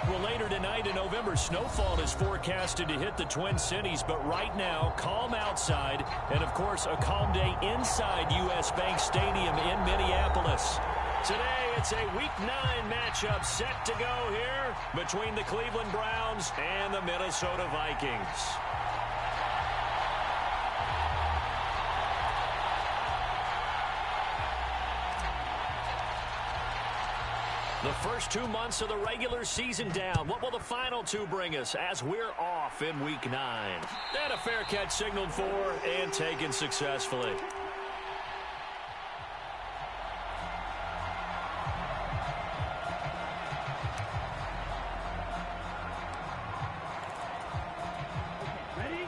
Well, later tonight in November, snowfall is forecasted to hit the Twin Cities, but right now, calm outside, and of course, a calm day inside U.S. Bank Stadium in Minneapolis. Today, it's a Week 9 matchup set to go here between the Cleveland Browns and the Minnesota Vikings. The first 2 months of the regular season down. What will the final 2 bring us as we're off in Week 9? And a fair catch signaled for and taken successfully. Ready?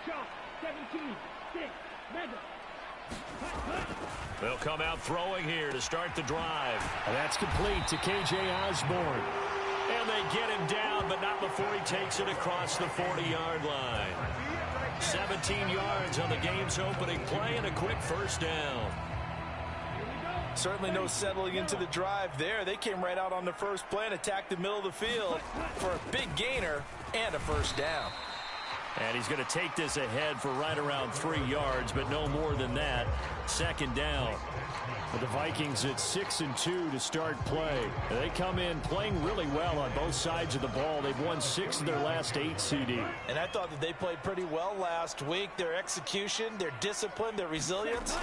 Go. 17, 6. They'll come out throwing here to start the drive. And that's complete to K.J. Osborne. And they get him down, but not before he takes it across the 40-yard line. 17 yards on the game's opening play and a quick first down. Certainly no settling into the drive there. They came right out on the first play and attacked the middle of the field for a big gainer and a first down. And he's going to take this ahead for right around 3 yards, but no more than that. Second down. With the Vikings at 6-2 to start play. They come in playing really well on both sides of the ball. They've won 6 of their last 8, CD. And I thought that they played pretty well last week. Their execution, their discipline, their resilience,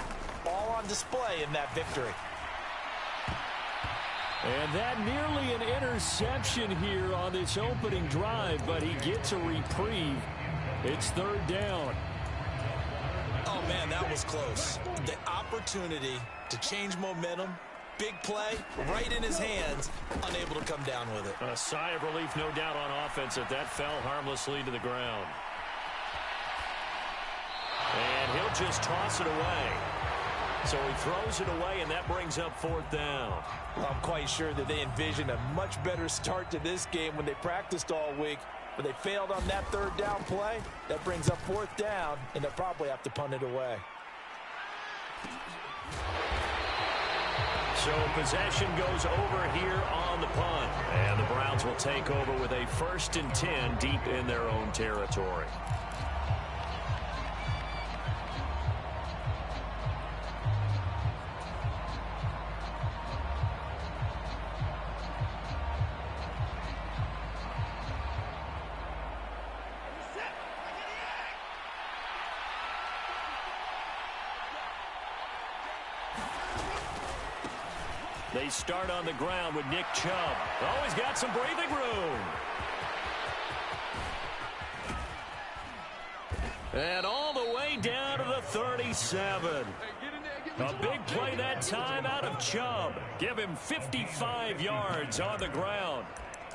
all on display in that victory. And that nearly an interception here on this opening drive, but he gets a reprieve. It's third down. Oh, man, that was close. The opportunity to change momentum, big play, right in his hands, unable to come down with it. A sigh of relief, no doubt, on offense if that fell harmlessly to the ground. And he'll just toss it away. So he throws it away, and that brings up fourth down. I'm quite sure that they envisioned a much better start to this game when they practiced all week. But they failed on that third down play. That brings up fourth down, and they'll probably have to punt it away. So possession goes over here on the punt. And the Browns will take over with a 1st and 10 deep in their own territory. They start on the ground with Nick Chubb. Oh, he's got some breathing room. And all the way down to the 37. A big play that time out of Chubb. Give him 55 yards on the ground.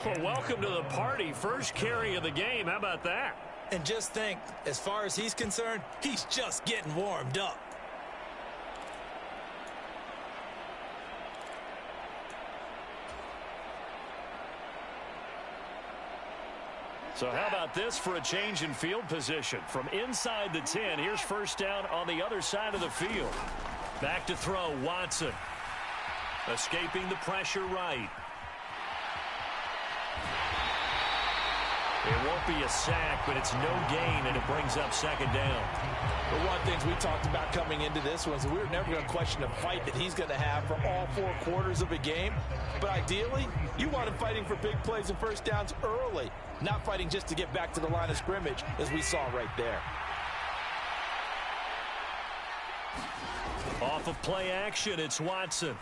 Well, welcome to the party. First carry of the game. How about that? And just think, as far as he's concerned, he's just getting warmed up. So how about this for a change in field position? From inside the 10, here's first down on the other side of the field. Back to throw, Watson. Escaping the pressure right. It won't be a sack, but it's no gain, and it brings up second down. But one of the things we talked about coming into this one is we were never going to question the fight that he's going to have for all 4 quarters of a game. But ideally, you want him fighting for big plays and first downs early, not fighting just to get back to the line of scrimmage, as we saw right there. Off of play action, it's Watson.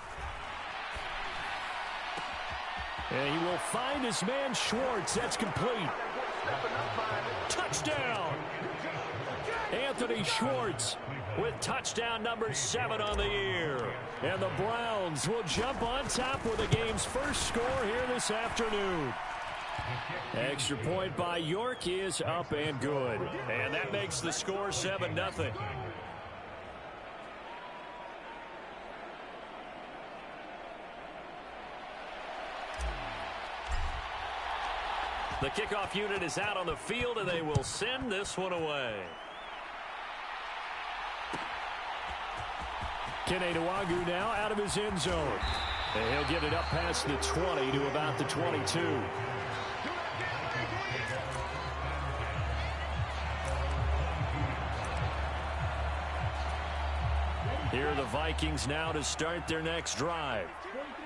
And he will find his man Schwartz. That's complete. Touchdown! Anthony Schwartz with touchdown number 7 on the year. And the Browns will jump on top with the game's first score here this afternoon. Extra point by York is up and good. And that makes the score 7-0. The kickoff unit is out on the field, and they will send this one away. Keneduagu now out of his end zone. And he'll get it up past the 20 to about the 22. Here are the Vikings now to start their next drive.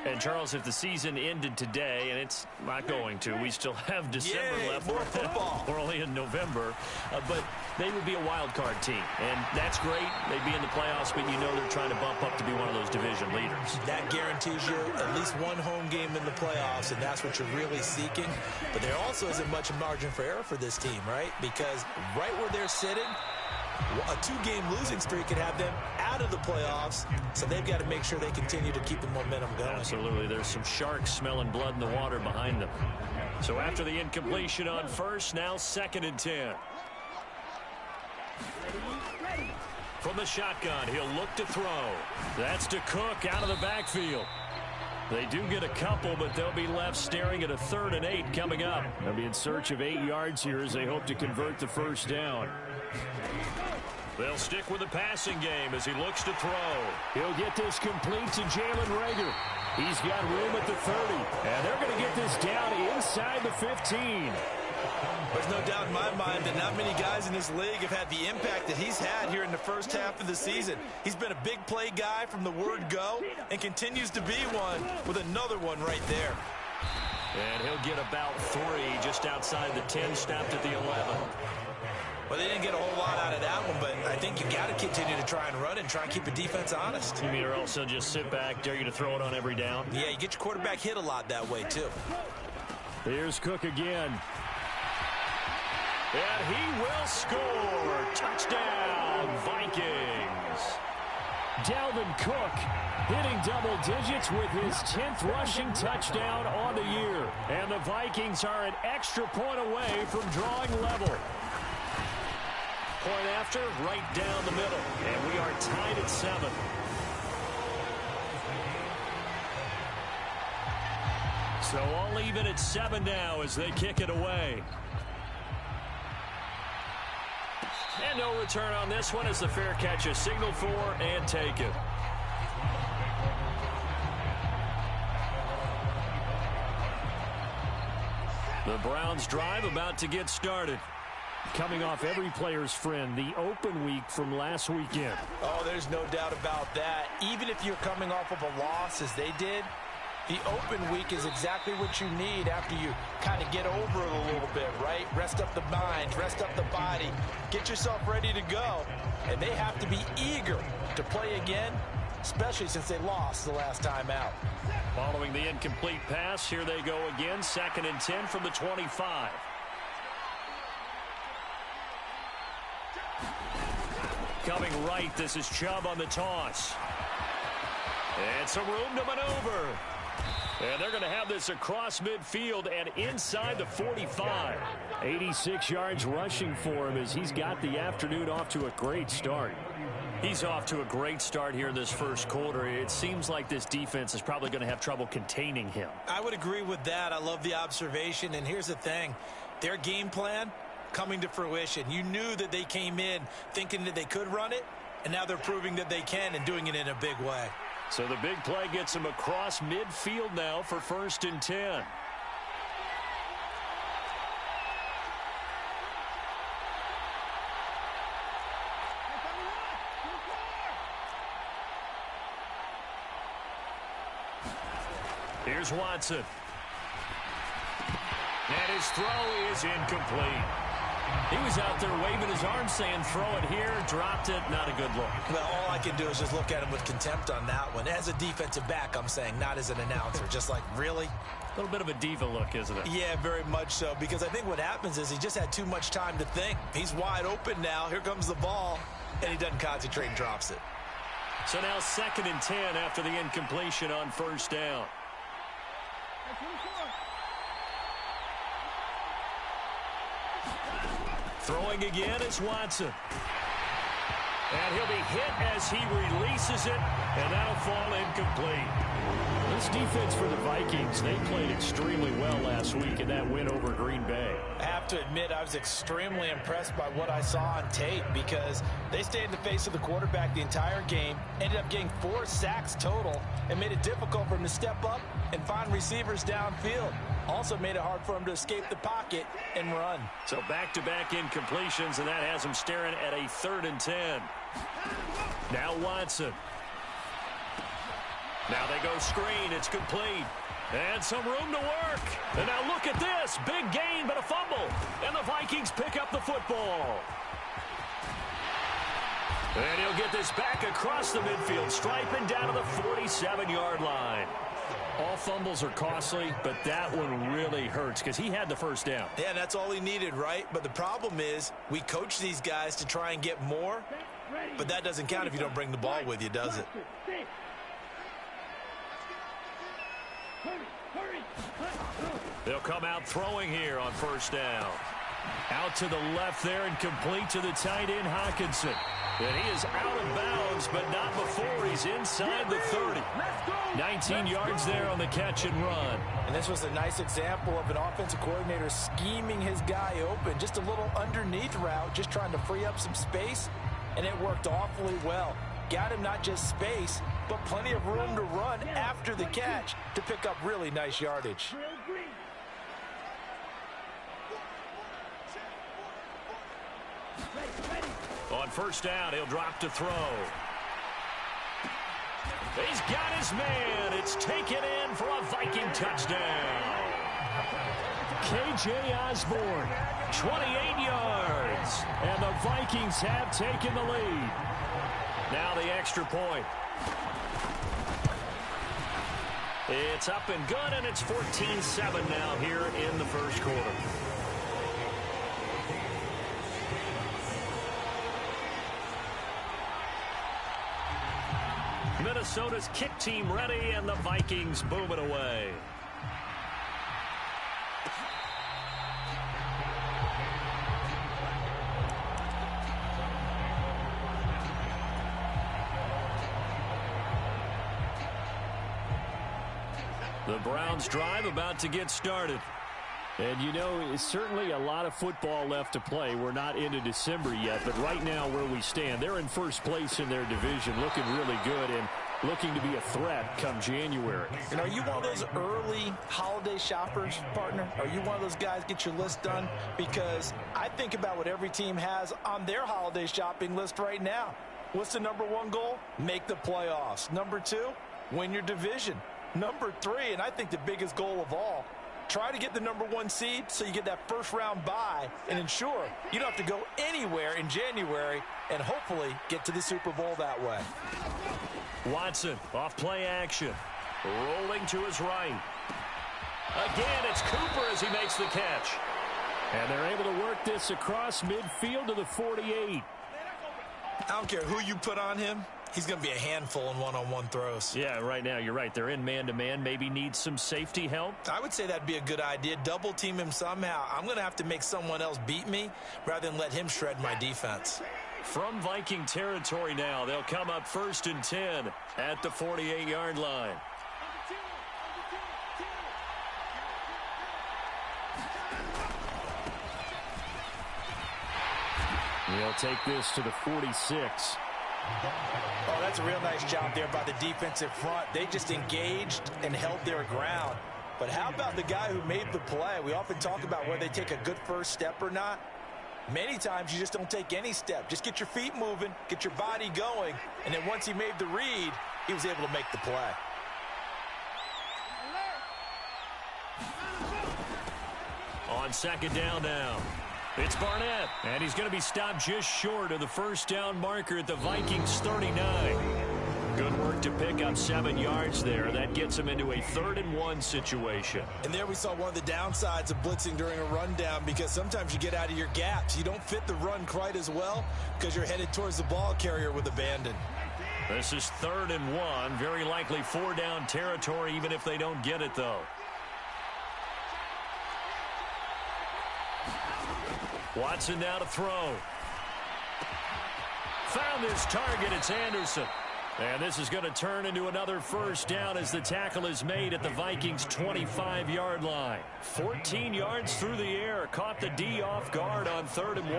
And, Charles, if the season ended today, and it's not going to, we still have December left. More football. We're only in November. But they would be a wild card team. And that's great. They'd be in the playoffs, but you know they're trying to bump up to be one of those division leaders. That guarantees you at least one home game in the playoffs, and that's what you're really seeking. But there also isn't much margin for error for this team, right? Because right where they're sitting, a two-game losing streak could have them out of the playoffs, so they've got to make sure they continue to keep the momentum going. Absolutely. There's some sharks smelling blood in the water behind them. So after the incompletion on first, now 2nd and 10. From the shotgun, he'll look to throw. That's to Cook out of the backfield. They do get a couple, but they'll be left staring at a 3rd and 8 coming up. They'll be in search of 8 yards here as they hope to convert the first down. They'll stick with the passing game as he looks to throw. He'll get this complete to Jalen Reagor. He's got room at the 30, and they're going to get this down inside the 15. There's no doubt in my mind that not many guys in this league have had the impact that he's had here in the first half of the season. He's been a big play guy from the word go and continues to be one with another one right there. And he'll get about 3 just outside the 10, stopped at the 11. Well, they didn't get a whole lot out of that one, but I think you got to continue to try and run and try and keep the defense honest. You mean or else they'll just sit back, dare you to throw it on every down? Yeah, you get your quarterback hit a lot that way, too. Here's Cook again. And he will score. Touchdown, Vikings. Dalvin Cook hitting double digits with his 10th rushing touchdown on the year. And the Vikings are an extra point away from drawing level. Point after, right down the middle. And we are tied at 7. So all even at 7 now as they kick it away. And no return on this one as the fair catch is signaled for and taken. The Browns drive about to get started. Coming off every player's friend, the open week from last weekend. Oh, there's no doubt about that. Even if you're coming off of a loss as they did, the open week is exactly what you need after you kind of get over it a little bit, right? Rest up the mind, rest up the body, get yourself ready to go. And they have to be eager to play again, especially since they lost the last time out. Following the incomplete pass, here they go again, 2nd and 10 from the 25. Coming right, this is Chubb on the toss. And some room to maneuver. And they're going to have this across midfield and inside the 45. 86 yards rushing for him as he's got the afternoon off to a great start. He's off to a great start here in this first quarter. It seems like this defense is probably going to have trouble containing him. I would agree with that. I love the observation. And here's the thing. Their game plan coming to fruition. You knew that they came in thinking that they could run it, and now they're proving that they can and doing it in a big way. So the big play gets him across midfield now for 1st and 10. Here's Watson. And his throw is incomplete. He was out there waving his arm saying throw it here, dropped it, not a good look. Well, all I can do is just look at him with contempt on that one. As a defensive back, I'm saying, not as an announcer. Just like, really? A little bit of a diva look, isn't it? Yeah, very much so, because I think what happens is he just had too much time to think. He's wide open now. Here comes the ball, and he doesn't concentrate and drops it. So now 2nd and 10 after the incompletion on 1st down. Throwing again is Watson. And he'll be hit as he releases it, and that'll fall incomplete. This defense for the Vikings, they played extremely well last week in that win over Green Bay. have to admit I was extremely impressed by what I saw on tape because they stayed in the face of the quarterback the entire game, ended up getting 4 sacks total, and made it difficult for him to step up and find receivers downfield. Also made it hard for him to escape the pocket and run. So back-to-back incompletions, and that has him staring at a 3rd and 10. Now Watson. Now they go screen. It's complete. And some room to work. And now look at this. Big gain, but a fumble. And the Vikings pick up the football. And he'll get this back across the midfield stripe and down to the 47-yard line. All fumbles are costly, but that one really hurts because he had the first down. Yeah, that's all he needed, right? But the problem is we coach these guys to try and get more, but that doesn't count if you don't bring the ball with you, does it? They'll come out throwing here on first down. Out to the left there and complete to the tight end, Hawkinson. And he is out of bounds, but not before he's inside the 30. 19 yards there on the catch and run. And this was a nice example of an offensive coordinator scheming his guy open. Just a little underneath route, just trying to free up some space, and it worked awfully well. Got him not just space, but plenty of room to run after the catch to pick up really nice yardage. On first down, he'll drop to throw. He's got his man. It's taken in for a Viking touchdown. K.J. Osborne, 28 yards. And the Vikings have taken the lead. Now the extra point. It's up and good, and it's 14-7 now here in the first quarter. Minnesota's kick team ready, and the Vikings boom it away. The Browns drive about to get started. And, you know, it's certainly a lot of football left to play. We're not into December yet, but right now where we stand, they're in first place in their division, looking really good and looking to be a threat come January. And are you one of those early holiday shoppers, partner? Are you one of those guys get your list done? Because I think about what every team has on their holiday shopping list right now. What's the number 1 goal? Make the playoffs. Number 2, win your division. Number 3, and I think the biggest goal of all, try to get the number 1 seed so you get that first round bye and ensure you don't have to go anywhere in January and hopefully get to the Super Bowl that way. Watson off play action. Rolling to his right. Again, it's Cooper as he makes the catch. And they're able to work this across midfield to the 48. I don't care who you put on him. He's going to be a handful in one-on-one throws. Yeah, right now, you're right. They're in man-to-man. Maybe need some safety help. I would say that'd be a good idea. Double team him somehow. I'm going to have to make someone else beat me rather than let him shred my defense. From Viking territory now, they'll come up 1st and 10 at the 48-yard line. He'll take this to the 46. Oh, that's a real nice job there by the defensive front. They just engaged and held their ground. But how about the guy who made the play? We often talk about whether they take a good first step or not. Many times you just don't take any step. Just get your feet moving, get your body going, and then once he made the read, he was able to make the play. On second down now. It's Barnett, and he's going to be stopped just short of the first down marker at the Vikings 39. Good work to pick up 7 yards there. That gets him into a 3rd and 1 situation. And there we saw one of the downsides of blitzing during a rundown because sometimes you get out of your gaps. You don't fit the run quite as well because you're headed towards the ball carrier with abandon. This is 3rd and 1. Very likely 4-down territory even if they don't get it, though. Watson now to throw. Found his target. It's Anderson. And this is going to turn into another first down as the tackle is made at the Vikings' 25-yard line. 14 yards through the air. Caught the D off guard on 3rd and 1.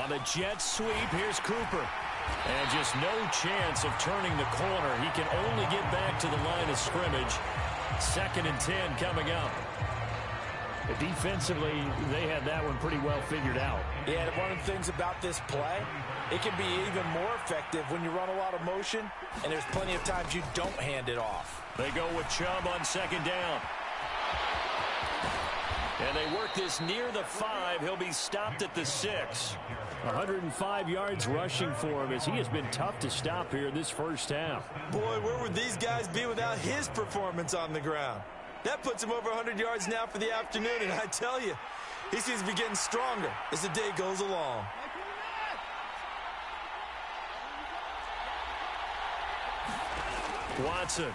On the jet sweep, here's Cooper. And just no chance of turning the corner. He can only get back to the line of scrimmage. 2nd and 10 coming up. Defensively, they had that one pretty well figured out. Yeah, and one of the things about this play, it can be even more effective when you run a lot of motion, and there's plenty of times you don't hand it off. They go with Chubb on 2nd down. And they work this near the 5. He'll be stopped at the 6. 105 yards rushing for him as he has been tough to stop here in this first half. Boy, where would these guys be without his performance on the ground? That puts him over 100 yards now for the afternoon, and I tell you, he seems to be getting stronger as the day goes along. Watson.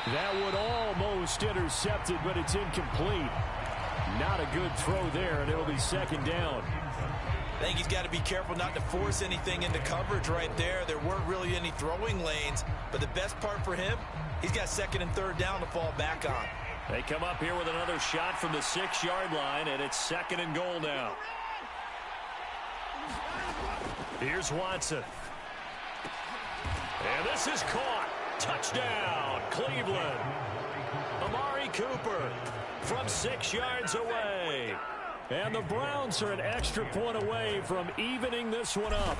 That would almost intercepted, but it's incomplete. Not a good throw there, and it'll be 2nd down. I think he's got to be careful not to force anything into coverage right there. There weren't really any throwing lanes, but the best part for him, he's got 2nd and 3rd down to fall back on. They come up here with another shot from the 6-yard line, and it's 2nd and goal now. Here's Watson. And this is caught. Touchdown, Cleveland. Amari Cooper from 6 yards away. And the Browns are an extra point away from evening this one up.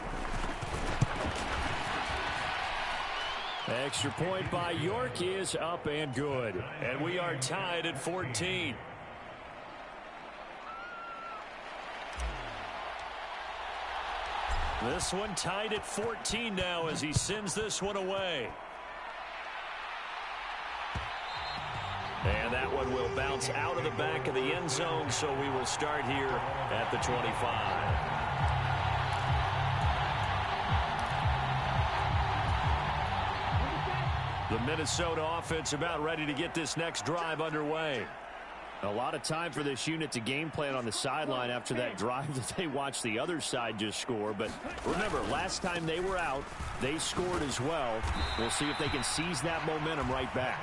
Extra point by York is up and good. And we are tied at 14. This one tied at 14 now as he sends this one away. And that one will bounce out of the back of the end zone, so we will start here at the 25. The Minnesota offense about ready to get this next drive underway. A lot of time for this unit to game plan on the sideline after that drive that they watched the other side just score. But remember, last time they were out, they scored as well. We'll see if they can seize that momentum right back.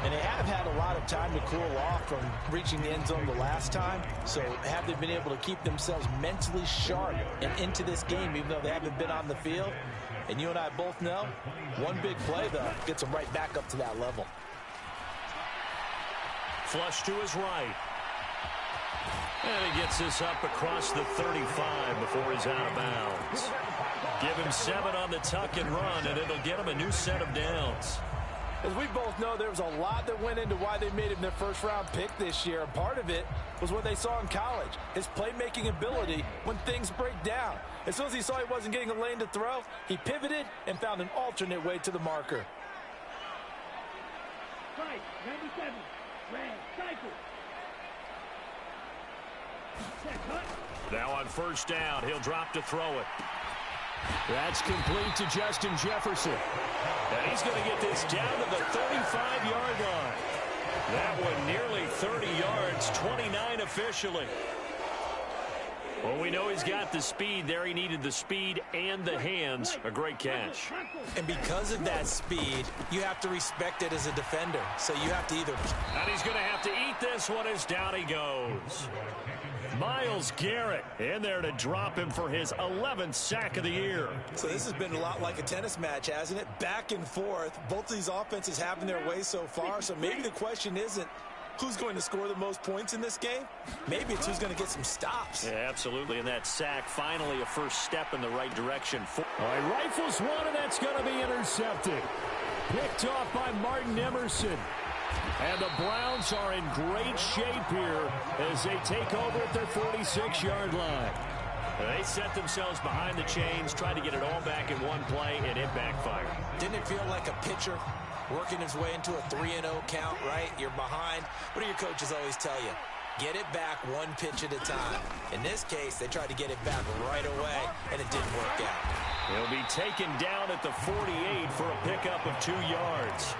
And they have had a lot of time to cool off from reaching the end zone the last time. So have they been able to keep themselves mentally sharp and into this game, even though they haven't been on the field? And you and I both know, one big play, though, gets them right back up to that level. Flush to his right. And he gets this up across the 35 before he's out of bounds. Give him 7 on the tuck and run, and it'll get him a new set of downs. As we both know, there was a lot that went into why they made him their first-round pick this year. And part of it was what they saw in college, his playmaking ability when things break down. As soon as he saw he wasn't getting a lane to throw, he pivoted and found an alternate way to the marker. Right, 97. Red, cycle. Set, cut. Now on first down, he'll drop to throw it. That's complete to Justin Jefferson. And he's going to get this down to the 35-yard line. That one nearly 30 yards, 29 officially. Well, we know he's got the speed there. He needed the speed and the hands. A great catch. And because of that speed, you have to respect it as a defender. So you have to either... And he's going to have to eat this one as down he goes. Myles Garrett in there to drop him for his 11th sack of the year. So this has been a lot like a tennis match, hasn't it? Back and forth. Both of these offenses having their way so far. So maybe the question isn't who's going to score the most points in this game. Maybe it's who's going to get some stops. Yeah, absolutely. And that sack, finally a first step in the right direction. All right, rifles one, and that's going to be intercepted. Picked off by Martin Emerson. And the Browns are in great shape here as they take over at their 46-yard line. They set themselves behind the chains, tried to get it all back in one play, and it backfired. Didn't it feel like a pitcher working his way into a 3-0 count, right? You're behind. What do your coaches always tell you? Get it back one pitch at a time. In this case, they tried to get it back right away, and it didn't work out. He'll be taken down at the 48 for a pickup of 2 yards.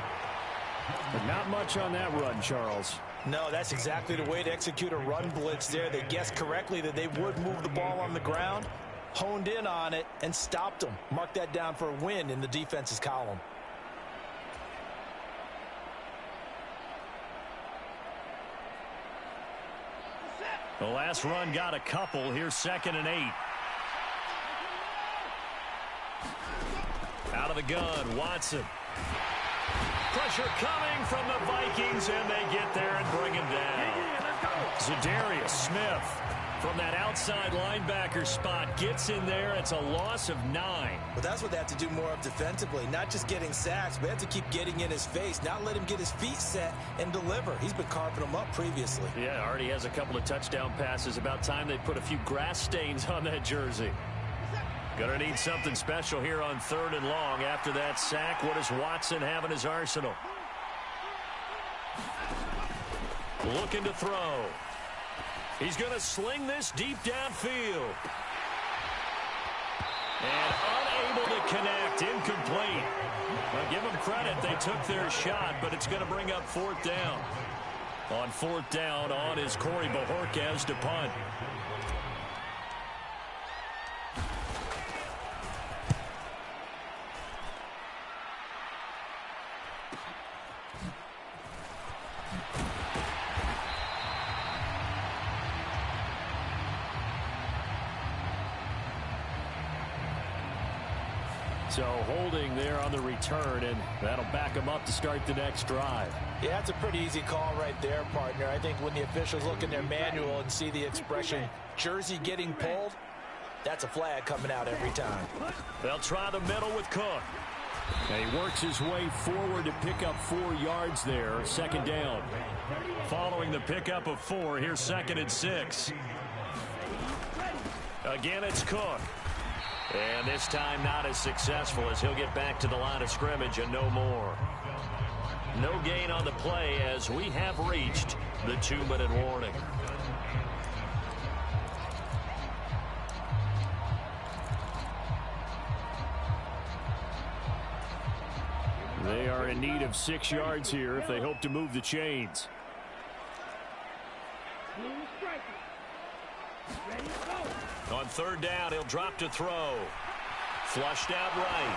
But not much on that run, Charles. No, that's exactly the way to execute a run blitz there. They guessed correctly that they would move the ball on the ground, honed in on it, and stopped them. Mark that down for a win in the defense's column. The last run got a couple. Here's 2nd and 8. Out of the gun, Watson. Pressure coming from the Vikings, and they get there and bring him down. Zadarius Smith from that outside linebacker spot gets in there. It's a loss of 9. But that's what they have to do more of defensively, not just getting sacks, but they have to keep getting in his face, not let him get his feet set and deliver. He's been carving them up previously. Yeah, already has a couple of touchdown passes. About time they put a few grass stains on that jersey. Gonna need something special here on 3rd and long. After that sack, what does Watson have in his arsenal? Looking to throw. He's gonna sling this deep downfield. And unable to connect. Incomplete. Well, give them credit. They took their shot, but it's gonna bring up 4th down. On 4th down, on is Corey Bojorquez to punt. So holding there on the return, and that'll back them up to start the next drive. Yeah, that's a pretty easy call right there, partner. I think when the officials look in their manual and see the expression jersey getting pulled, that's a flag coming out every time. They'll try the middle with Cook. And he works his way forward to pick up 4 yards there. 2nd down. Following the pickup of 4, here's 2nd and 6. Again, it's Cook. And this time not as successful as he'll get back to the line of scrimmage and no more. No gain on the play as we have reached the 2-minute warning. They are in need of 6 yards here if they hope to move the chains. On 3rd down, he'll drop to throw. Flushed out right.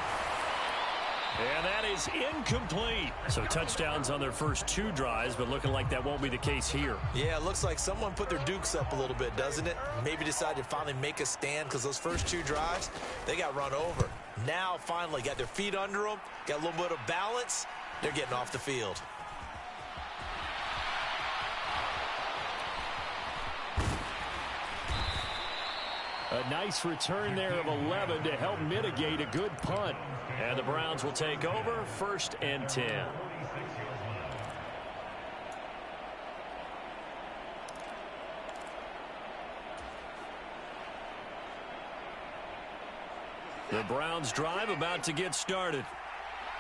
And that is incomplete. So touchdowns on their first 2 drives, but looking like that won't be the case here. Yeah, it looks like someone put their dukes up a little bit, doesn't it? Maybe decided to finally make a stand because those first 2 drives, they got run over. Now, finally, got their feet under them, got a little bit of balance. They're getting off the field. A nice return there of 11 to help mitigate a good punt. And the Browns will take over 1st and 10. The Browns drive about to get started.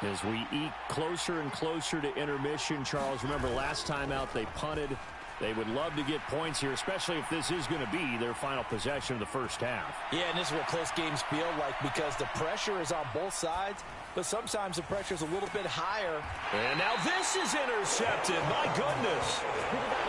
As we eke closer and closer to intermission, Charles, remember last time out they punted. They would love to get points here, especially if this is going to be their final possession of the first half. Yeah, and this is what close games feel like because the pressure is on both sides, but sometimes the pressure is a little bit higher. And now this is intercepted. My goodness.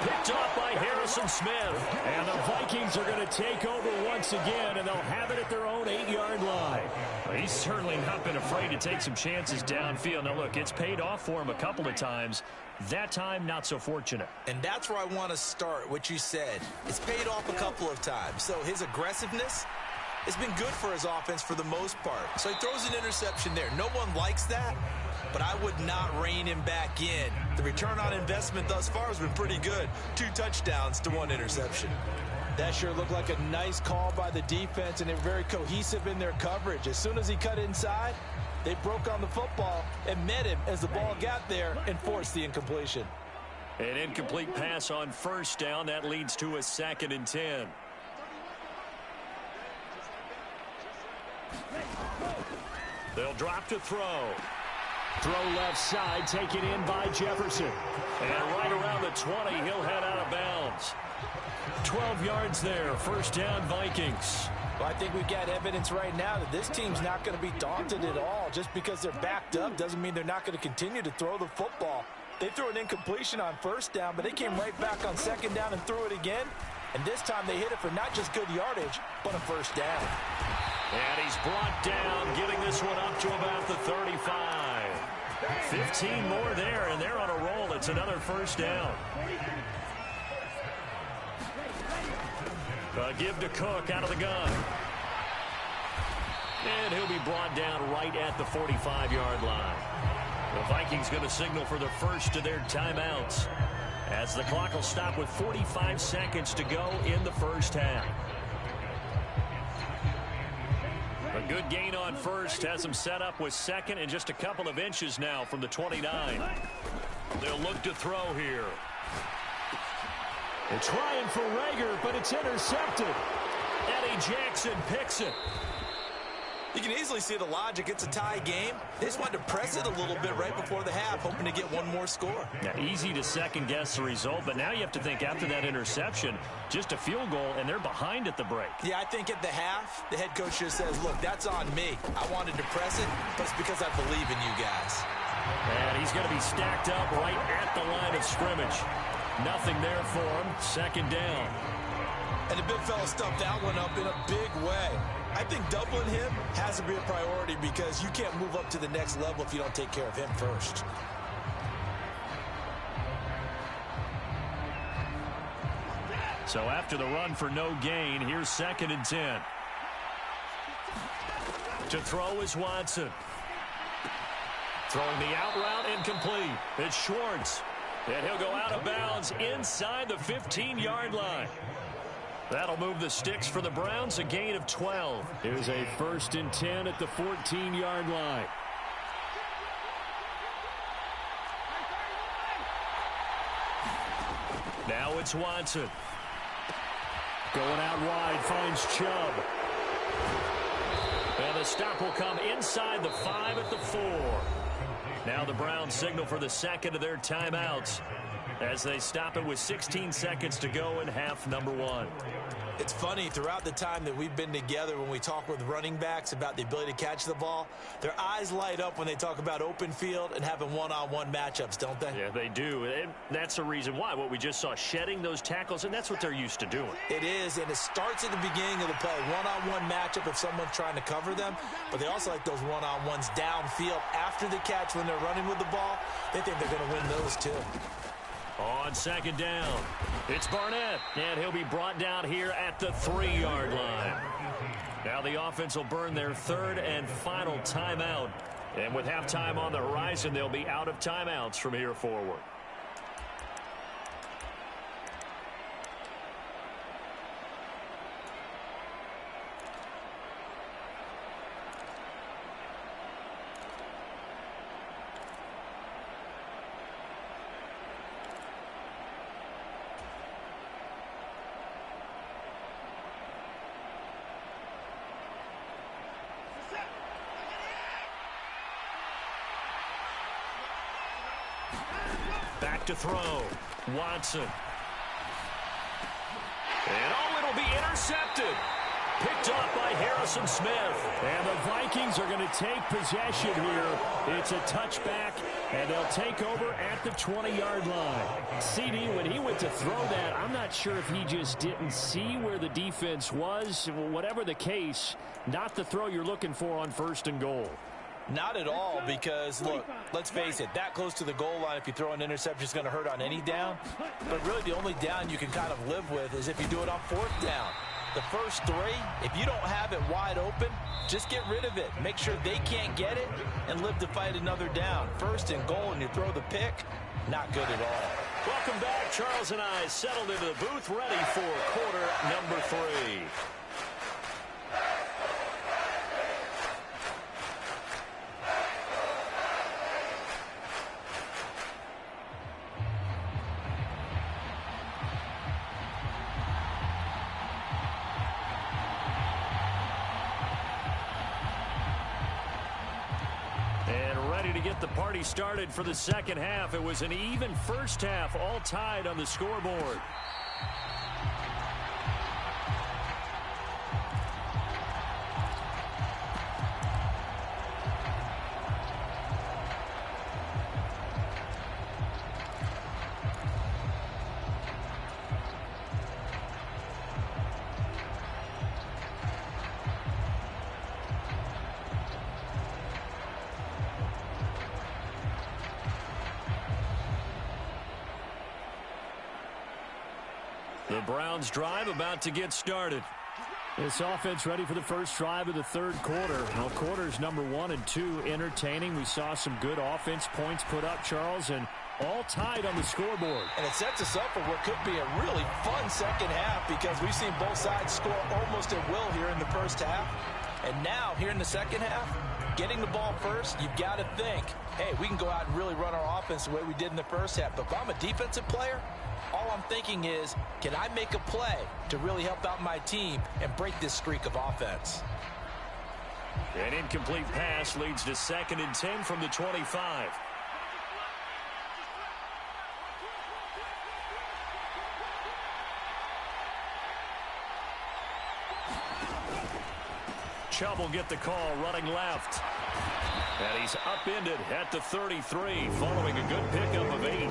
Picked off by Harrison Smith. And the Vikings are going to take over once again, and they'll have it at their own 8-yard line. Well, he's certainly not been afraid to take some chances downfield. Now, look, it's paid off for him a couple of times. That time, not so fortunate. And that's where I want to start, what you said. It's paid off a couple of times. So his aggressiveness has been good for his offense for the most part. So he throws an interception there. No one likes that, but I would not rein him back in. The return on investment thus far has been pretty good. 2 touchdowns to 1 interception. That sure looked like a nice call by the defense, and they're very cohesive in their coverage. As soon as he cut inside, they broke on the football and met him as the ball got there and forced the incompletion. An incomplete pass on 1st down. That leads to a 2nd and 10. They'll drop to throw. Throw left side, taken in by Jefferson. And right around the 20, he'll head out of bounds. 12 yards there. 1st down, Vikings. Well, I think we've got evidence right now that this team's not going to be daunted at all. Just because they're backed up doesn't mean they're not going to continue to throw the football. They threw an incompletion on first down, but they came right back on second down and threw it again. And this time they hit it for not just good yardage, but a first down. And he's brought down, getting this one up to about the 35. 15 more there, and they're on a roll. It's another first down. Give to Cook out of the gun. And he'll be brought down right at the 45-yard line. The Vikings going to signal for the first of their timeouts, as the clock will stop with 45 seconds to go in the first half. A good gain on first has them set up with second and just a couple of inches now from the 29. They'll look to throw here. They're trying for Rager, but it's intercepted. Eddie Jackson picks it. You can easily see the logic. It's a tie game. They just wanted to press it a little bit right before the half, hoping to get one more score. Yeah, easy to second-guess the result, but now you have to think after that interception, just a field goal, and they're behind at the break. Yeah, I think at the half, the head coach just says, look, that's on me. I wanted to press it, but it's because I believe in you guys. And he's going to be stacked up right at the line of scrimmage. Nothing there for him. Second down. And the big fella stuffed that one up in a big way. I think doubling him has to be a priority because you can't move up to the next level if you don't take care of him first. So after the run for no gain, here's 2nd and 10. To throw is Watson. Throwing the out route incomplete. It's Schwartz. And he'll go out of bounds inside the 15-yard line. That'll move the sticks for the Browns, a gain of 12. Here's a 1st and 10 at the 14-yard line. Now it's Watson. Going out wide, finds Chubb. And the stop will come inside the 5 at the 4. Now the Browns signal for the second of their timeouts as they stop it with 16 seconds to go in half number 1. It's funny, throughout the time that we've been together, when we talk with running backs about the ability to catch the ball, their eyes light up when they talk about open field and having one-on-one matchups, don't they? Yeah, they do. And that's the reason why. What we just saw, shedding those tackles, and that's what they're used to doing. It is, and it starts at the beginning of the play. One-on-one matchup if someone's trying to cover them, but they also like those one-on-ones downfield after the catch when they're running with the ball. They think they're going to win those too. On second down, it's Barnett, and he'll be brought down here at the 3-yard line. Now the offense will burn their 3rd and final timeout. And with halftime on the horizon, they'll be out of timeouts from here forward. Back to throw. Watson. And it'll be intercepted. Picked up by Harrison Smith. And the Vikings are going to take possession here. It's a touchback, and they'll take over at the 20-yard line. CD, when he went to throw that, I'm not sure if he just didn't see where the defense was. Whatever the case, not the throw you're looking for on 1st and goal. Not at all, because, look, let's face it, that close to the goal line, if you throw an interception, is going to hurt on any down. But really, the only down you can kind of live with is if you do it on 4th down. The first 3, if you don't have it wide open, just get rid of it. Make sure they can't get it and live to fight another down. 1st and goal, and you throw the pick, not good at all. Welcome back. Charles and I settled into the booth, ready for quarter number 3. To get the party started for the second half. It was an even first half, all tied on the scoreboard. The Browns drive about to get started. This offense ready for the first drive of the third quarter. Well, quarters number 1 and 2 entertaining. We saw some good offense points put up, Charles, and all tied on the scoreboard. And it sets us up for what could be a really fun second half because we've seen both sides score almost at will here in the first half. And now, here in the second half, getting the ball first, you've got to think, hey, we can go out and really run our offense the way we did in the first half. But if I'm a defensive player, all I'm thinking is, can I make a play to really help out my team and break this streak of offense? An incomplete pass leads to 2nd and 10 from the 25. Chubb will get the call running left. And he's upended at the 33 following a good pickup of 8.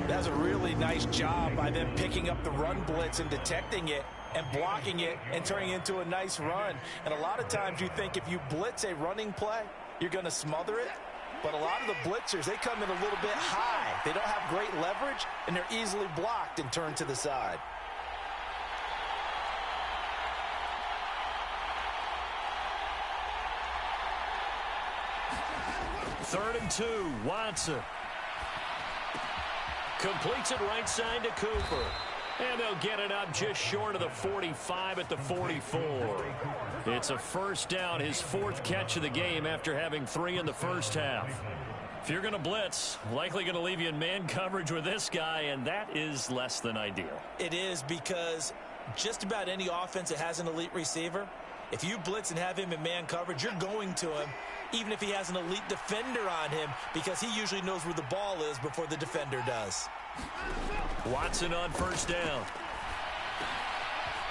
That's a really nice job by them picking up the run blitz and detecting it and blocking it and turning it into a nice run. And a lot of times you think if you blitz a running play, you're going to smother it. But a lot of the blitzers, they come in a little bit high. They don't have great leverage, and they're easily blocked and turned to the side. Third and 2, Watson. Completes it right side to Cooper. And they'll get it up just short of the 45 at the 44. It's a first down, his 4th catch of the game after having 3 in the first half. If you're going to blitz, likely going to leave you in man coverage with this guy, and that is less than ideal. It is because just about any offense that has an elite receiver, if you blitz and have him in man coverage, you're going to him, even if he has an elite defender on him, because he usually knows where the ball is before the defender does. Watson on first down.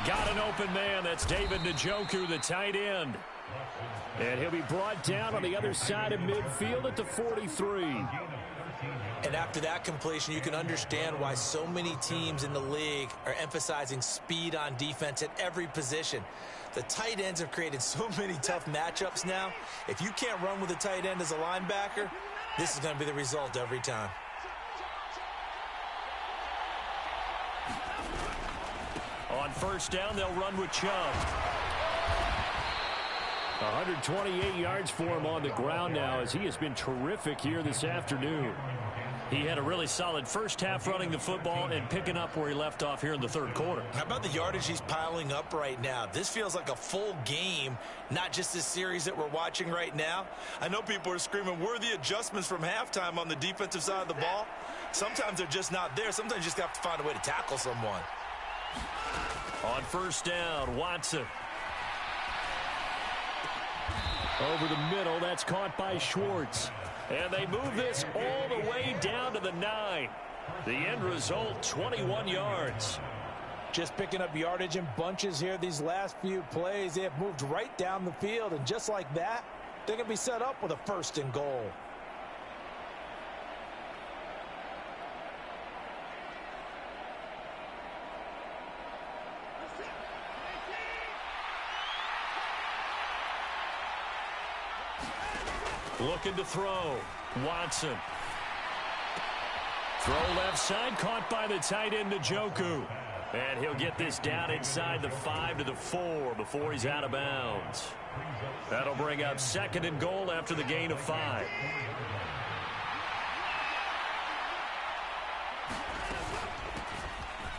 Got an open man. That's David Njoku, the tight end. And he'll be brought down on the other side of midfield at the 43. And after that completion, you can understand why so many teams in the league are emphasizing speed on defense at every position. The tight ends have created so many tough matchups now. If you can't run with a tight end as a linebacker, this is going to be the result every time. On first down, they'll run with Chubb. 128 yards for him on the ground now as he has been terrific here this afternoon. He had a really solid first half running the football and picking up where he left off here in the third quarter. How about the yardage he's piling up right now? This feels like a full game, not just this series that we're watching right now. I know people are screaming, where are the adjustments from halftime on the defensive side of the ball? Sometimes they're just not there. Sometimes you just have to find a way to tackle someone. On first down, Watson. Over the middle, that's caught by Schwartz. And they move this all the way down to the 9. The end result, 21 yards. Just picking up yardage in bunches here these last few plays. They have moved right down the field, and just like that, they're going to be set up with a 1st and goal. Looking to throw. Watson. Throw left side, caught by the tight end Njoku. And he'll get this down inside the 5 to the 4 before he's out of bounds. That'll bring up 2nd and goal after the gain of 5.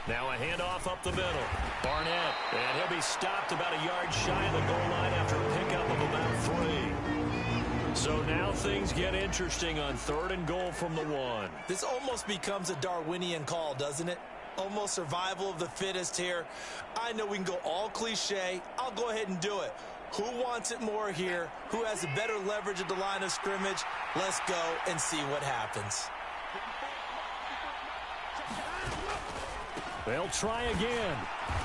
Now a handoff up the middle. Barnett. And he'll be stopped about a yard shy of the goal line after a pickup of about 3. So now things get interesting on 3rd and goal from the 1. This almost becomes a Darwinian call, doesn't it? Almost survival of the fittest here. I know we can go all cliche. I'll go ahead and do it. Who wants it more here? Who has the better leverage at the line of scrimmage? Let's go and see what happens. They'll try again.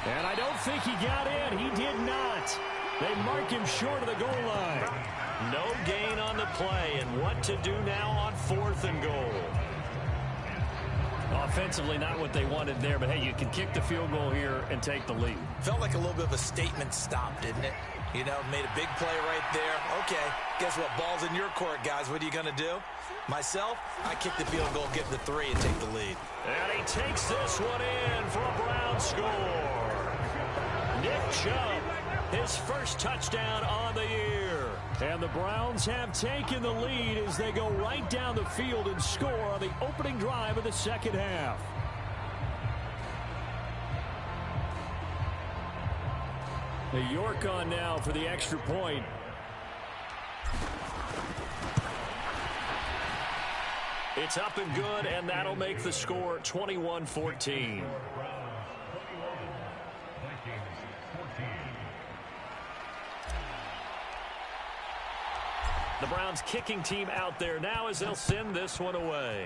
And I don't think he got in. He did not. They mark him short of the goal line. No gain on the play, and what to do now on 4th and goal. A offensively, not what they wanted there, but hey, you can kick the field goal here and take the lead. Felt like a little bit of a statement stop, didn't it? You know, made a big play right there. Okay, guess what? Ball's in your court, guys. What are you going to do? Myself, I kick the field goal, get the 3, and take the lead. And he takes this one in for a Brown score. Nick Chubb, his first touchdown on the year. And the Browns have taken the lead as they go right down the field and score on the opening drive of the second half. The York on now for the extra point. It's up and good, and that'll make the score 21-14. The Browns kicking team out there now as they'll send this one away.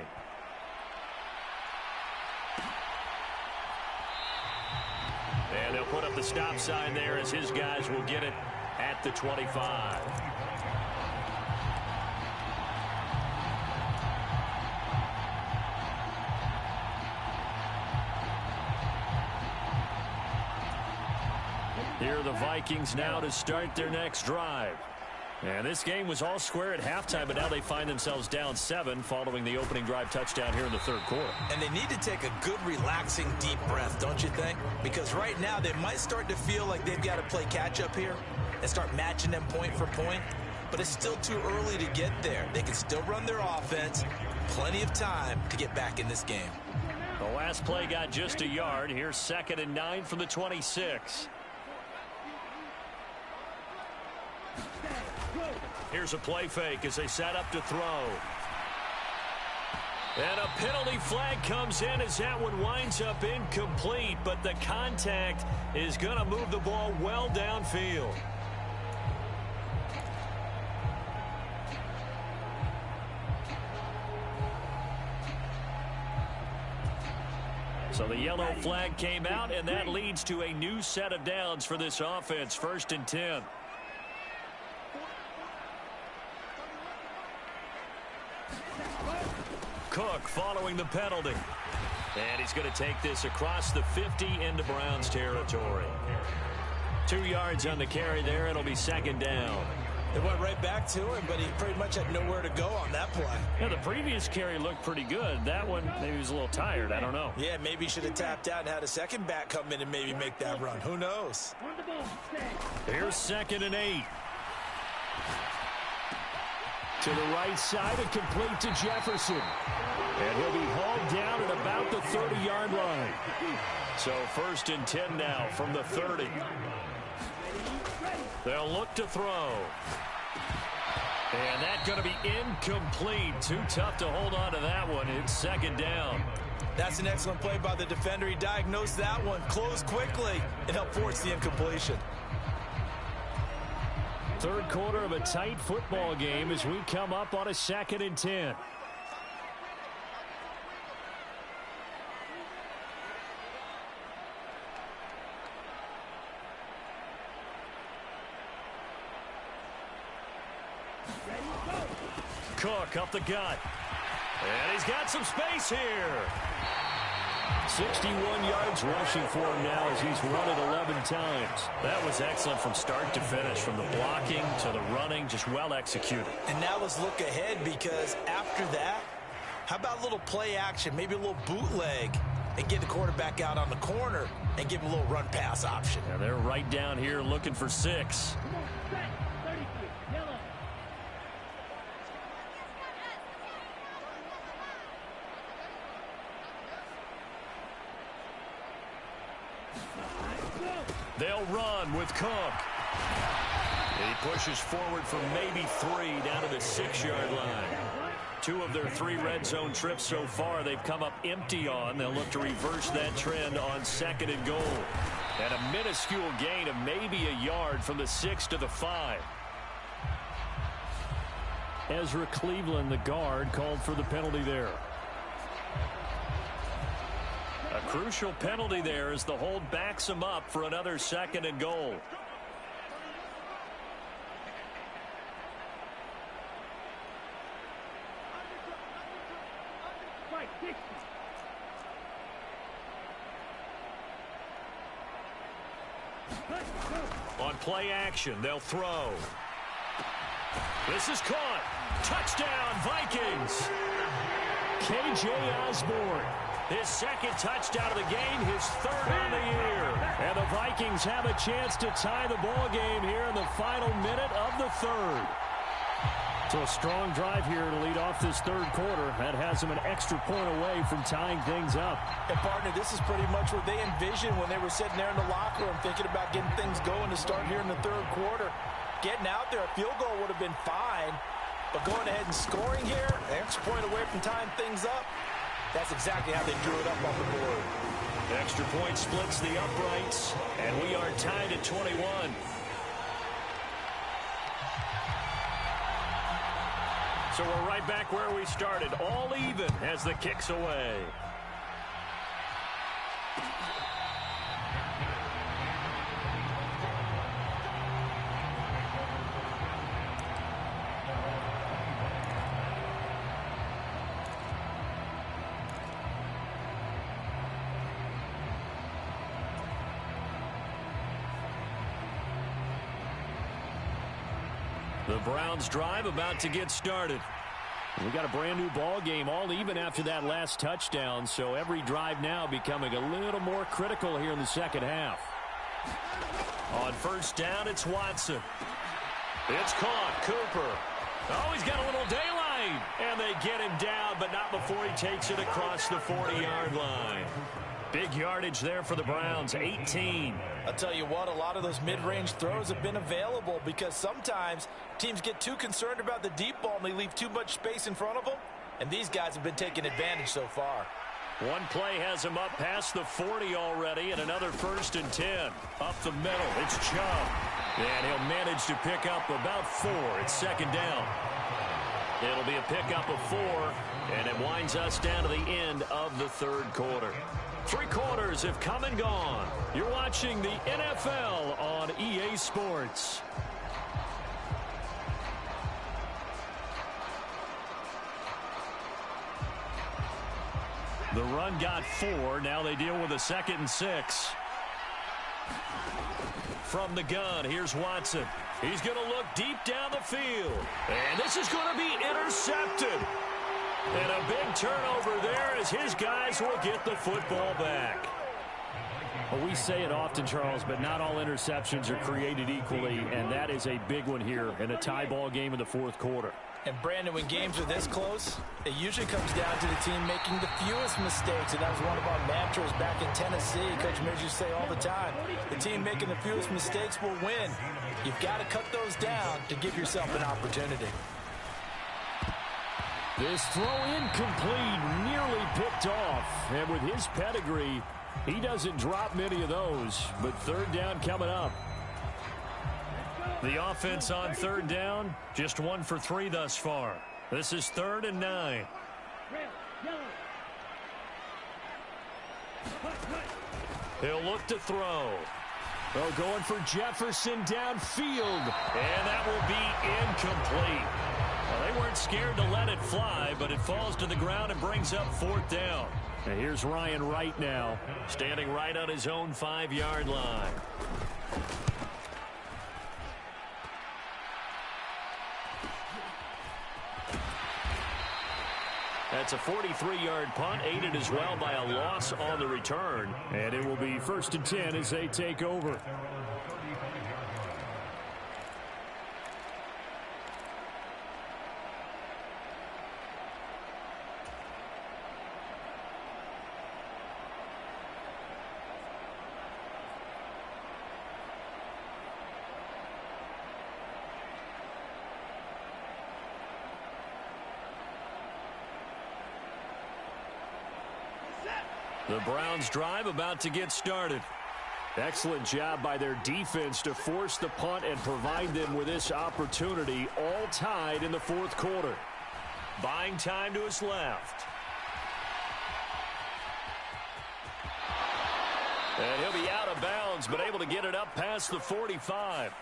And they'll put up the stop sign there as his guys will get it at the 25. Here are the Vikings now to start their next drive. And this game was all square at halftime, but now they find themselves down 7 following the opening drive touchdown here in the third quarter. And they need to take a good, relaxing, deep breath, don't you think? Because right now they might start to feel like they've got to play catch-up here and start matching them point for point. But it's still too early to get there. They can still run their offense. Plenty of time to get back in this game. The last play got just a yard. Here's 2nd and 9 from the 26. Here's a play fake as they set up to throw. And a penalty flag comes in as that one winds up incomplete, but the contact is going to move the ball well downfield. So the yellow flag came out, and that leads to a new set of downs for this offense. 1st and 10. Cook following the penalty. And he's going to take this across the 50 into Browns territory. 2 yards on the carry there. It'll be 2nd down. It went right back to him, but he pretty much had nowhere to go on that play. Yeah, the previous carry looked pretty good. That one, maybe he was a little tired. I don't know. Yeah, maybe he should have tapped out and had a second back come in and maybe make that run. Who knows? Here's 2nd and 8. To the right side and complete to Jefferson. And he'll be hauled down at about the 30-yard line. So 1st and 10 now from the 30. They'll look to throw. And that's going to be incomplete. Too tough to hold on to that one. It's 2nd down. That's an excellent play by the defender. He diagnosed that one, closed quickly, and helped force the incompletion. Third quarter of a tight football game as we come up on a 2nd and 10. Cook up the gut. And he's got some space here. 61 yards rushing for him now as he's run it 11 times. That was excellent from start to finish, from the blocking to the running, just well executed. And now let's look ahead, because after that, how about a little play action, maybe a little bootleg, and get the quarterback out on the corner and give him a little run pass option. Yeah, they're right down here looking for 6. They'll run with Cook. He pushes forward for maybe 3 down to the 6-yard line. 2 of their 3 red zone trips so far they've come up empty on. They'll look to reverse that trend on 2nd and goal. And a minuscule gain of maybe a yard from the 6 to the 5. Ezra Cleveland, the guard, called for the penalty there. A crucial penalty there as the hold backs him up for another 2nd and goal. On play action, they'll throw. This is caught. Touchdown, Vikings. K.J. Osborne, his second touchdown of the game, his third on the year. And the Vikings have a chance to tie the ball game here in the final minute of the third. So a strong drive here to lead off this third quarter. That has them an extra point away from tying things up. And, partner, this is pretty much what they envisioned when they were sitting there in the locker room thinking about getting things going to start here in the third quarter. Getting out there, a field goal would have been fine. But going ahead and scoring here, an extra point away from tying things up, that's exactly how they drew it up on the board. The extra point splits the uprights, and we are tied at 21. So we're right back where we started, all even as the kick's away. The Browns drive about to get started. We got a brand new ball game, all even after that last touchdown, so every drive now becoming a little more critical here in the second half. On first down, it's Watson. It's caught. Cooper. Oh, he's got a little daylight. And they get him down, but not before he takes it across the 40-yard line. Big yardage there for the Browns, 18. I'll tell you what, a lot of those mid-range throws have been available because sometimes teams get too concerned about the deep ball and they leave too much space in front of them. And these guys have been taking advantage so far. One play has him up past the 40 already, and another 1st and 10. Up the middle, it's Chubb. And he'll manage to pick up about 4. It's second down. It'll be a pickup of 4, and it winds us down to the end of the third quarter. 3 quarters have come and gone. You're watching the NFL on EA Sports. The run got 4. Now they deal with a 2nd and 6. From the gun, here's Watson. He's going to look deep down the field. And this is going to be intercepted. And a big turnover there as his guys will get the football back. Well, we say it often, Charles, but not all interceptions are created equally, and that is a big one here in a tie ball game in the fourth quarter. And, Brandon, when games are this close, it usually comes down to the team making the fewest mistakes, and that was one of our mantras back in Tennessee. Coach Mears used to say all the time, the team making the fewest mistakes will win. You've got to cut those down to give yourself an opportunity. This throw incomplete, nearly picked off. And with his pedigree, he doesn't drop many of those. But third down coming up. The offense on third down, just 1 for 3 thus far. This is 3rd and 9. He'll look to throw. Oh, going for Jefferson downfield. And that will be incomplete. Well, they weren't scared to let it fly, but it falls to the ground and brings up 4th down. And here's Ryan Wright now, standing right on his own 5-yard line. That's a 43-yard punt, aided as well by a loss on the return. And it will be 1st and 10 as they take over. The Browns drive about to get started. Excellent job by their defense to force the punt and provide them with this opportunity, all tied in the fourth quarter. Buying time to his left. And he'll be out of bounds, but able to get it up past the 45.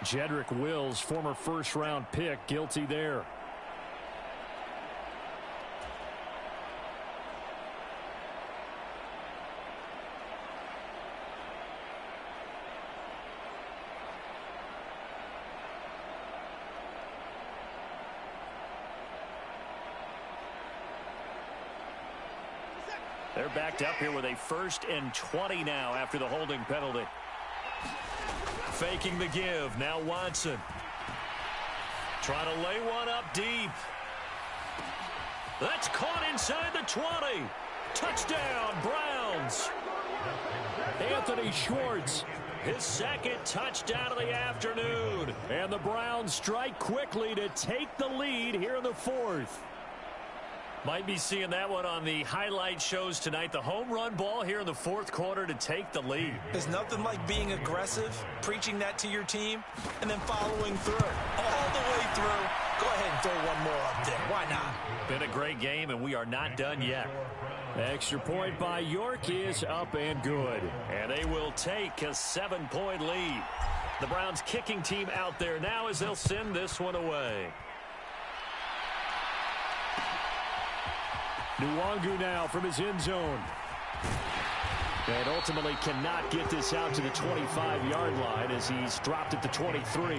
Jedrick Wills, former first-round pick, guilty there. They're backed up here with a 1st and 20 now after the holding penalty. Faking the give. Now Watson. Trying to lay one up deep. That's caught inside the 20. Touchdown, Browns. Anthony Schwartz, his 2nd touchdown of the afternoon. And the Browns strike quickly to take the lead here in the 4th. Might be seeing that one on the highlight shows tonight. The home run ball here in the 4th quarter to take the lead. There's nothing like being aggressive, preaching that to your team, and then following through. All the way through. Go ahead and throw one more up there. Why not? Been a great game, and we are not done yet. Extra point by York is up and good. And they will take a 7-point lead. The Browns kicking team out there now as they'll send this one away. Nwangu now from his end zone. And ultimately cannot get this out to the 25-yard line as he's dropped at the 23.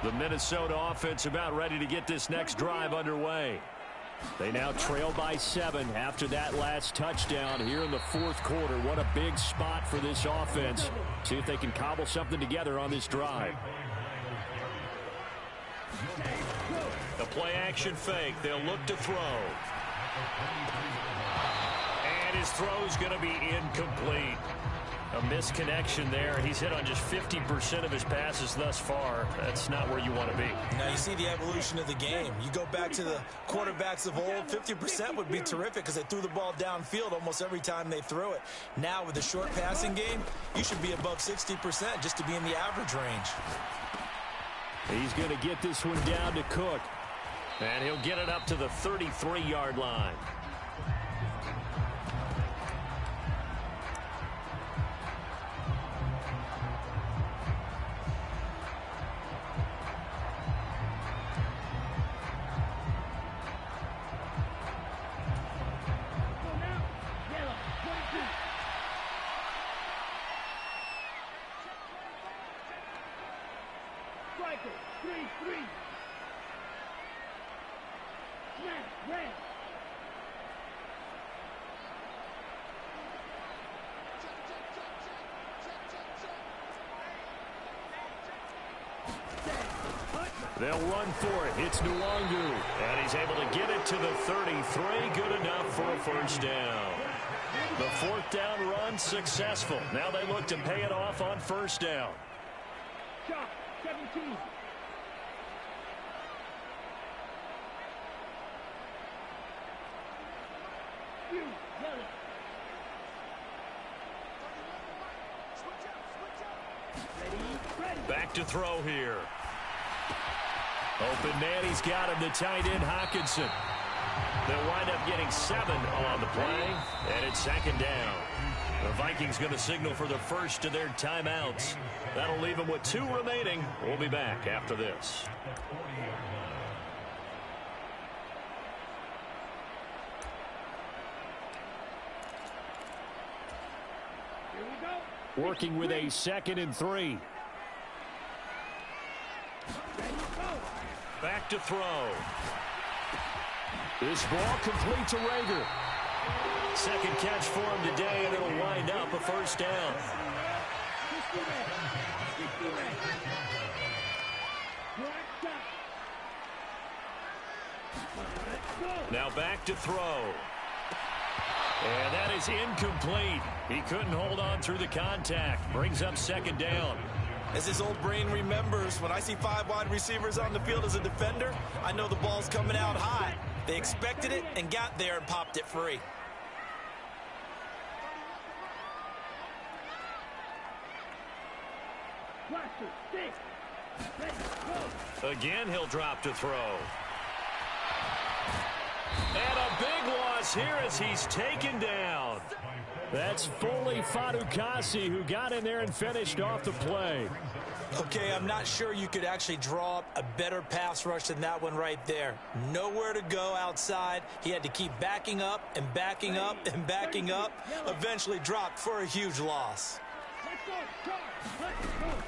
The Minnesota offense about ready to get this next drive underway. They now trail by 7 after that last touchdown here in the 4th quarter. What a big spot for this offense. See if they can cobble something together on this drive. The play action fake. They'll look to throw. And his throw's going to be incomplete. A misconnection there. He's hit on just 50% of his passes thus far. That's not where you want to be. Now you see the evolution of the game. You go back to the quarterbacks of old, 50% would be terrific because they threw the ball downfield almost every time they threw it. Now with the short passing game, you should be above 60% just to be in the average range. He's going to get this one down to Cook. And he'll get it up to the 33-yard line. They'll run for it. It's Nwangu. And he's able to get it to the 33. Good enough for a 1st down. The 4th down run successful. Now they look to pay it off on 1st down. Shot, 17. Back to throw here. Open man, he's got him, the tight end Hawkinson. They'll wind up getting 7 on the play, and it's 2nd down. The Vikings going to signal for the first of their timeouts. That'll leave them with 2 remaining. We'll be back after this. Here we go. Working with a 2nd and 3. Back to throw. This ball complete to Rager. 2nd catch for him today, and it'll wind up a 1st down. Now back to throw. And that is incomplete. He couldn't hold on through the contact. Brings up 2nd down. As his old brain remembers, when I see 5 wide receivers on the field as a defender, I know the ball's coming out high. They expected it and got there and popped it free. Again, he'll drop to throw. And a big loss here as he's taken down. That's Foley Fadukasi who got in there and finished off the play. Okay, I'm not sure you could actually draw up a better pass rush than that one right there. Nowhere to go outside. He had to keep backing up and backing up and backing up. Eventually dropped for a huge loss. Let's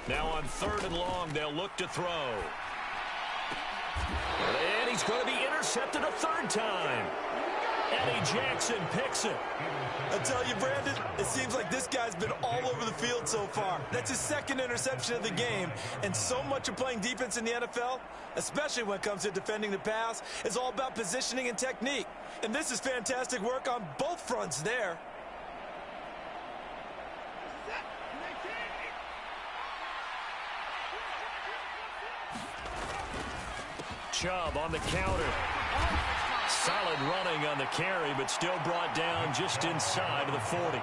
Now on 3rd and long, they'll look to throw. And he's going to be intercepted a 3rd time. Eddie Jackson picks it. I tell you, Brandon, it seems like this guy's been all over the field so far. That's his 2nd interception of the game. And so much of playing defense in the NFL, especially when it comes to defending the pass, is all about positioning and technique. And this is fantastic work on both fronts there. Chubb on the counter. Solid running on the carry, but still brought down just inside of the 40.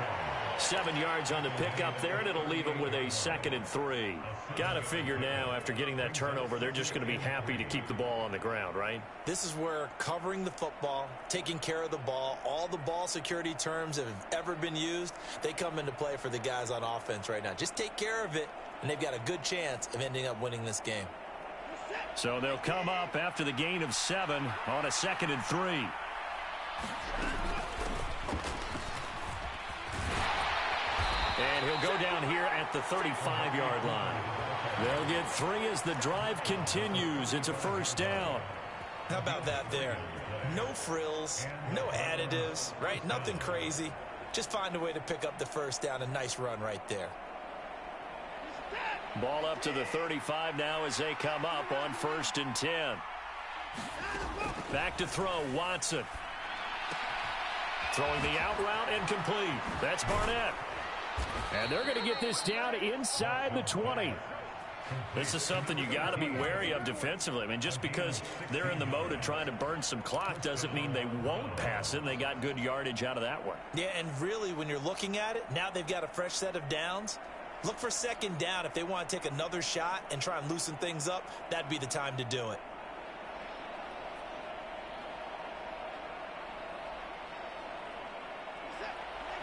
7 yards on the pickup there, and it'll leave them with a 2nd and 3. Got to figure now, after getting that turnover, they're just going to be happy to keep the ball on the ground, right? This is where covering the football, taking care of the ball, all the ball security terms that have ever been used, they come into play for the guys on offense right now. Just take care of it, and they've got a good chance of ending up winning this game. So they'll come up after the gain of 7 on a 2nd and 3. And he'll go down here at the 35-yard line. They'll get 3 as the drive continues. It's a 1st down. How about that there? No frills, no additives, right? Nothing crazy. Just find a way to pick up the 1st down. A nice run right there. Ball up to the 35 now as they come up on 1st and 10. Back to throw, Watson. Throwing the out route and complete. That's Barnett. And they're going to get this down inside the 20. This is something you got to be wary of defensively. I mean, just because they're in the mode of trying to burn some clock doesn't mean they won't pass it, and they got good yardage out of that one. Yeah, and really, when you're looking at it, now they've got a fresh set of downs. Look for 2nd down. If they want to take another shot and try and loosen things up, that'd be the time to do it.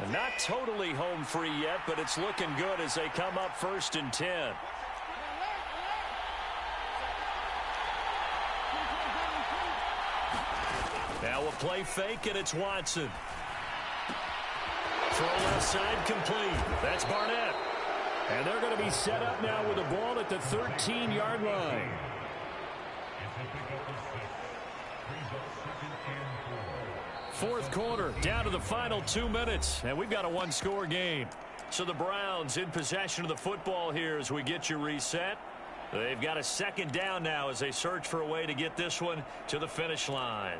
And not totally home free yet, but it's looking good as they come up 1st and 10. Now a play fake, and it's Watson. Throw left side complete. That's Barnett. And they're going to be set up now with the ball at the 13-yard line. Fourth quarter, down to the final 2 minutes, and we've got a 1-score game. So the Browns in possession of the football here as we get you reset. They've got a 2nd down now as they search for a way to get this one to the finish line.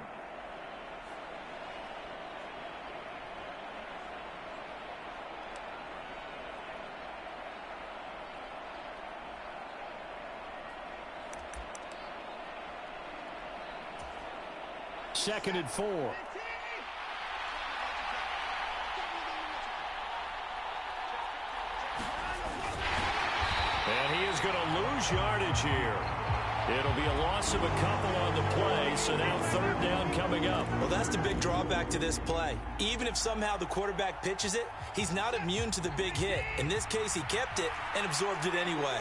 Second and 4. And he is going to lose yardage here. It'll be a loss of a couple on the play, so now 3rd down coming up. Well, that's the big drawback to this play. Even if somehow the quarterback pitches it, he's not immune to the big hit. In this case, he kept it and absorbed it anyway.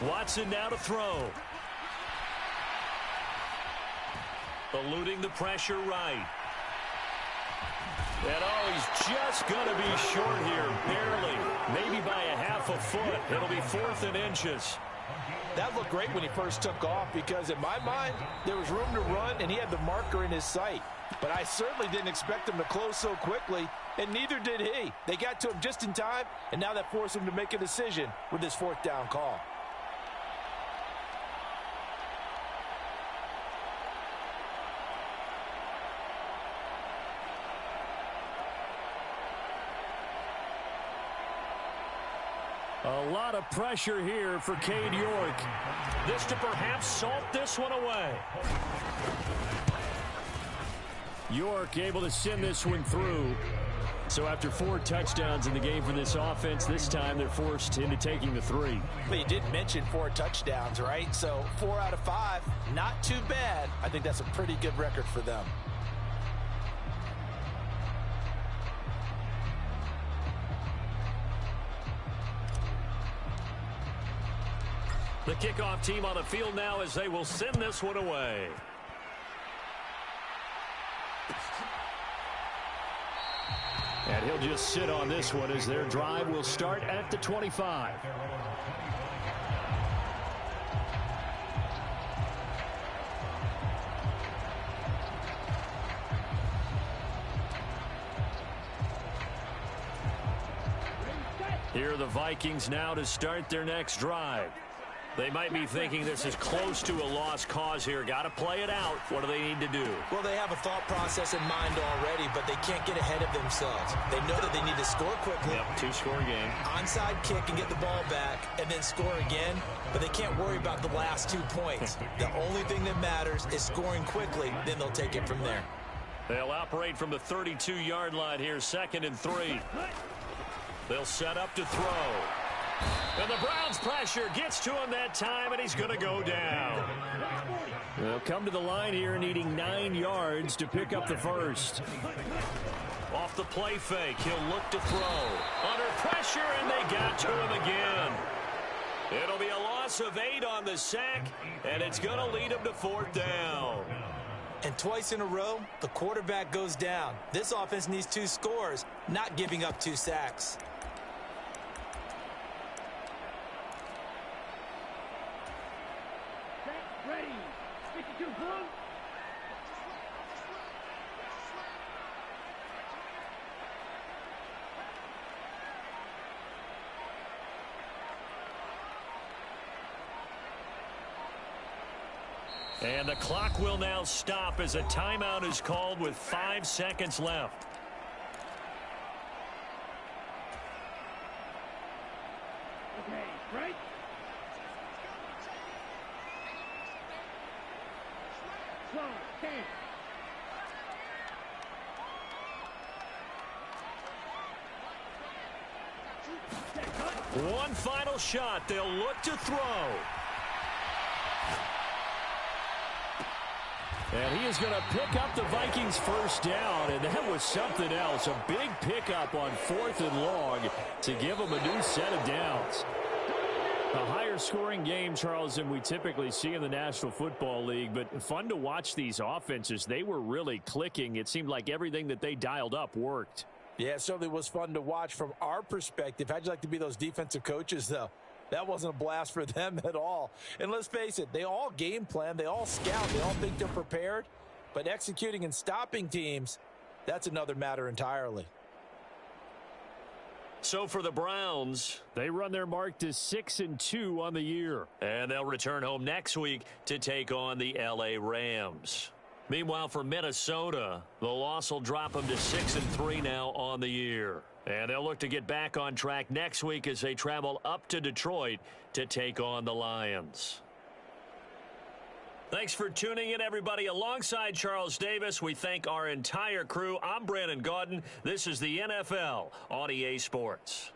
Watson now to throw. Eluding the pressure right. And he's just going to be short here, barely, maybe by a half a foot. It'll be 4th and inches. That looked great when he first took off because in my mind, there was room to run and he had the marker in his sight. But I certainly didn't expect him to close so quickly, and neither did he. They got to him just in time, and now that forced him to make a decision with his 4th down call. A lot of pressure here for Cade York. This to perhaps salt this one away. York able to send this one through. So after 4 touchdowns in the game for this offense, this time they're forced into taking the 3. But you did mention 4 touchdowns, right? So 4 out of 5, not too bad. I think that's a pretty good record for them. The kickoff team on the field now as they will send this one away. And he'll just sit on this one as their drive will start at the 25. Here are the Vikings now to start their next drive. They might be thinking this is close to a lost cause here. Got to play it out. What do they need to do? Well, they have a thought process in mind already, but they can't get ahead of themselves. They know that they need to score quickly. Yep, two-score game. Onside kick and get the ball back and then score again, but they can't worry about the last 2 points. The only thing that matters is scoring quickly, then they'll take it from there. They'll operate from the 32-yard line here, 2nd and 3. They'll set up to throw. And the Browns' pressure gets to him that time, and he's going to go down. They'll come to the line here needing 9 yards to pick up the first. Off the play fake, he'll look to throw. Under pressure, and they got to him again. It'll be a loss of 8 on the sack, and it's going to lead him to 4th down. And twice in a row, the quarterback goes down. This offense needs 2 scores, not giving up 2 sacks. Ready. 52 blue. And the clock will now stop as a timeout is called with 5 seconds left. Okay, right. Slow, 10. One final shot. They'll look to throw. And he is going to pick up the Vikings first down, and that was something else. A big pickup on 4th and long to give them a new set of downs. A higher scoring game, Charles, than we typically see in the National Football League, but fun to watch these offenses. They were really clicking. It seemed like everything that they dialed up worked. Yeah, it certainly was fun to watch from our perspective. How'd you like to be those defensive coaches, though? That wasn't a blast for them at all. And let's face it, they all game plan, they all scout, they all think they're prepared. But executing and stopping teams, that's another matter entirely. So for the Browns, they run their mark to 6-2 on the year. And they'll return home next week to take on the LA Rams. Meanwhile, for Minnesota, the loss will drop them to 6-3 now on the year. And they'll look to get back on track next week as they travel up to Detroit to take on the Lions. Thanks for tuning in, everybody. Alongside Charles Davis, we thank our entire crew. I'm Brandon Gaudin. This is the NFL on EA Sports.